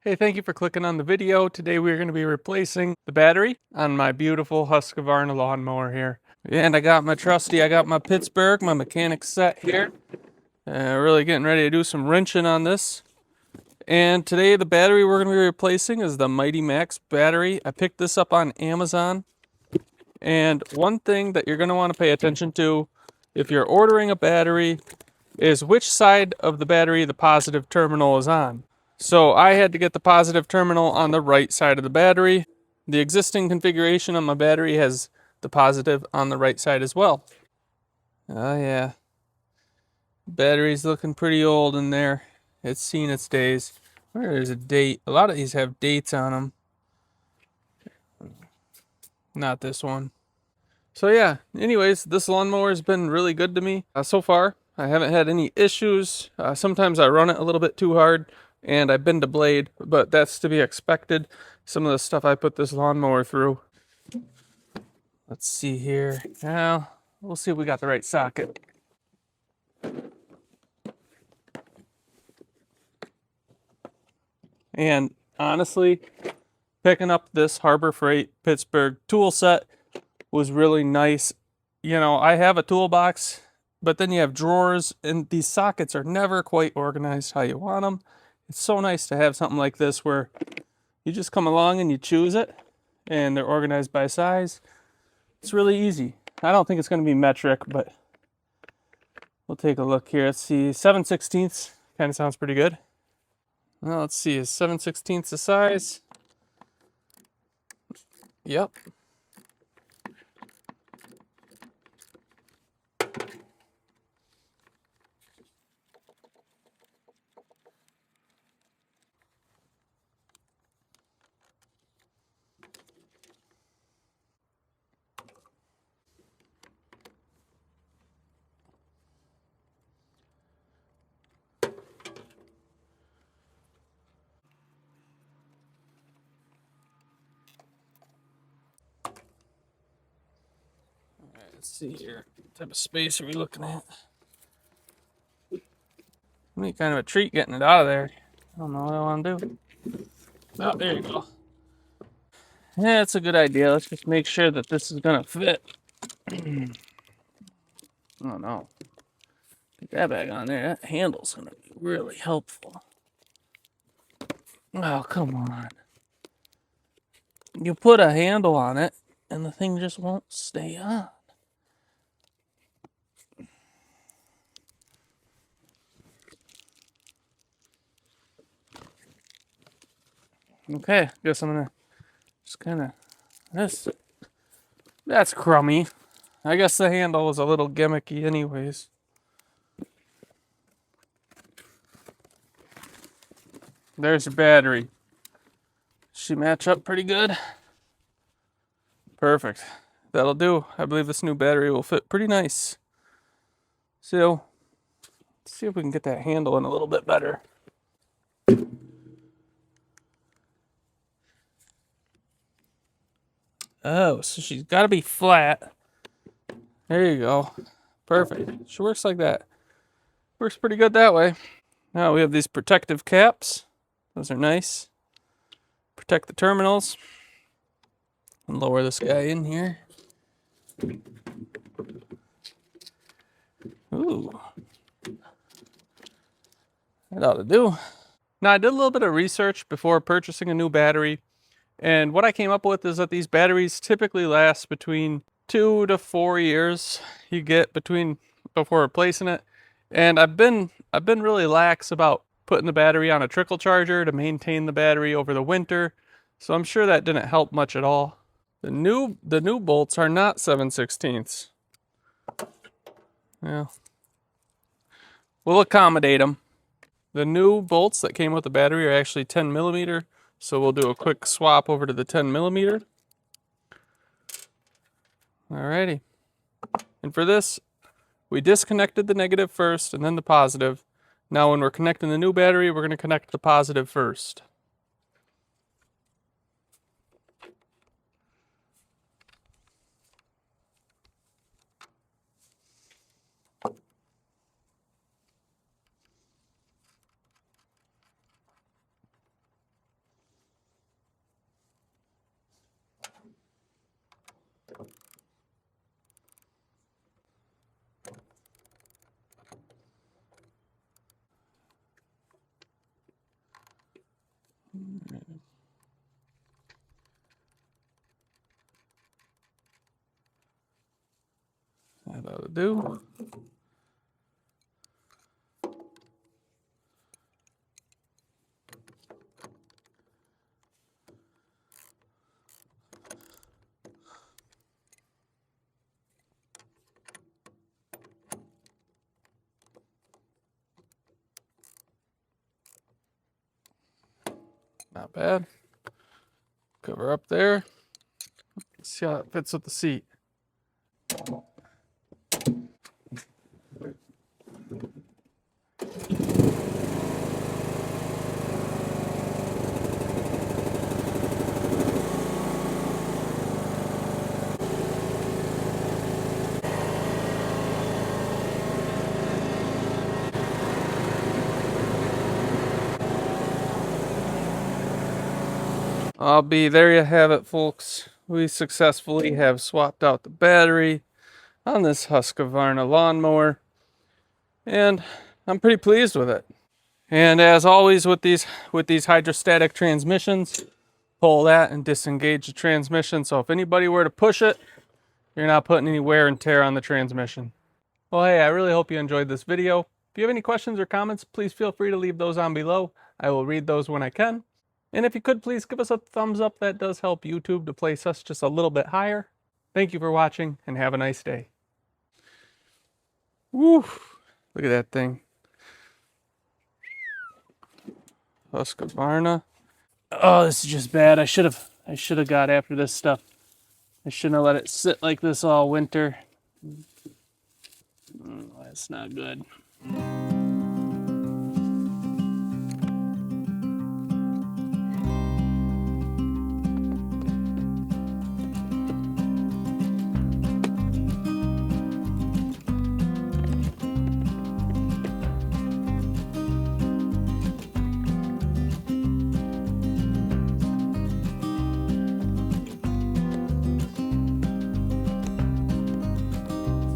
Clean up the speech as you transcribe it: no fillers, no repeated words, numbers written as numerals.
Hey, thank you for clicking on the video. Today we're going to be replacing the battery on my beautiful Husqvarna lawnmower here. And I got my Pittsburgh, my mechanic set here. Really getting ready to do some wrenching on this. And today the battery we're going to be replacing is the Mighty Max battery. I picked this up on Amazon. And one thing that you're going to want to pay attention to if you're ordering a battery is which side of the battery the positive terminal is on. So I had to get the positive terminal on the right side of the battery. The existing configuration on my battery has the positive on the right side as well. Oh yeah. Battery's looking pretty old in there. It's seen its days. There's a date. A lot of these have dates on them. Not this one. So yeah, anyways, this lawnmower has been really good to me so far. I haven't had any issues. Sometimes I run it a little bit too hard and I bend a blade, but that's to be expected. Some of the stuff I put this lawnmower through. Let's see here. Now, we'll see if we got the right socket. And honestly, picking up this Harbor Freight Pittsburgh tool set was really nice. You know, I have a toolbox, but then you have drawers, and these sockets are never quite organized how you want them. It's so nice to have something like this where you just come along and you choose it, and they're organized by size. It's really easy. I don't think it's going to be metric, but we'll take a look here. Let's see, 7/16 kind of sounds pretty good. Well, let's see, is 7/16 the size? Yep. Let's see here. What type of space are we looking at? Be kind of a treat getting it out of there. I don't know what I want to do. Oh, there you go. Yeah, it's a good idea. Let's just make sure that this is going to fit. Oh no. Get that back on there. That handle's going to be really helpful. Oh, come on. You put a handle on it, and the thing just won't stay on. Okay, guess I'm gonna just kind of that's crummy. I guess the handle was a little gimmicky anyways. There's your battery. She match up pretty good. Perfect. That'll do. I believe this new battery will fit pretty nice. So, let's see if we can get that handle in a little bit better. Oh, so she's got to be flat. There you go. Perfect. She works like that. Works pretty good that way. Now we have these protective caps. Those are nice. Protect the terminals. And lower this guy in here. Ooh. That ought to do. Now I did a little bit of research before purchasing a new battery. And what I came up with is that these batteries typically last between 2 to 4 years you get before replacing it. And I've been really lax about putting the battery on a trickle charger to maintain the battery over the winter. So I'm sure that didn't help much at all. The new bolts are not 7/16. Yeah. We'll accommodate them. The new bolts that came with the battery are actually 10 millimeter. So we'll do a quick swap over to the 10 millimeter. Alrighty. And for this, we disconnected the negative first and then the positive. Now when we're connecting the new battery, we're going to connect the positive first. That'll do. Not bad. Cover up there. Let's see how it fits with the seat. There you have it, folks. We successfully have swapped out the battery on this Husqvarna lawnmower, and I'm pretty pleased with it. And as always with these hydrostatic transmissions, pull that and disengage the transmission. So if anybody were to push it, you're not putting any wear and tear on the transmission. Well, hey, I really hope you enjoyed this video. If you have any questions or comments, please feel free to leave those on below. I will read those when I can. And if you could, please give us a thumbs up. That does help YouTube to place us just a little bit higher. Thank you for watching, and have a nice day. Woo! Look at that thing. Husqvarna. Oh, this is just bad. I should have got after this stuff. I shouldn't have let it sit like this all winter. That's not good.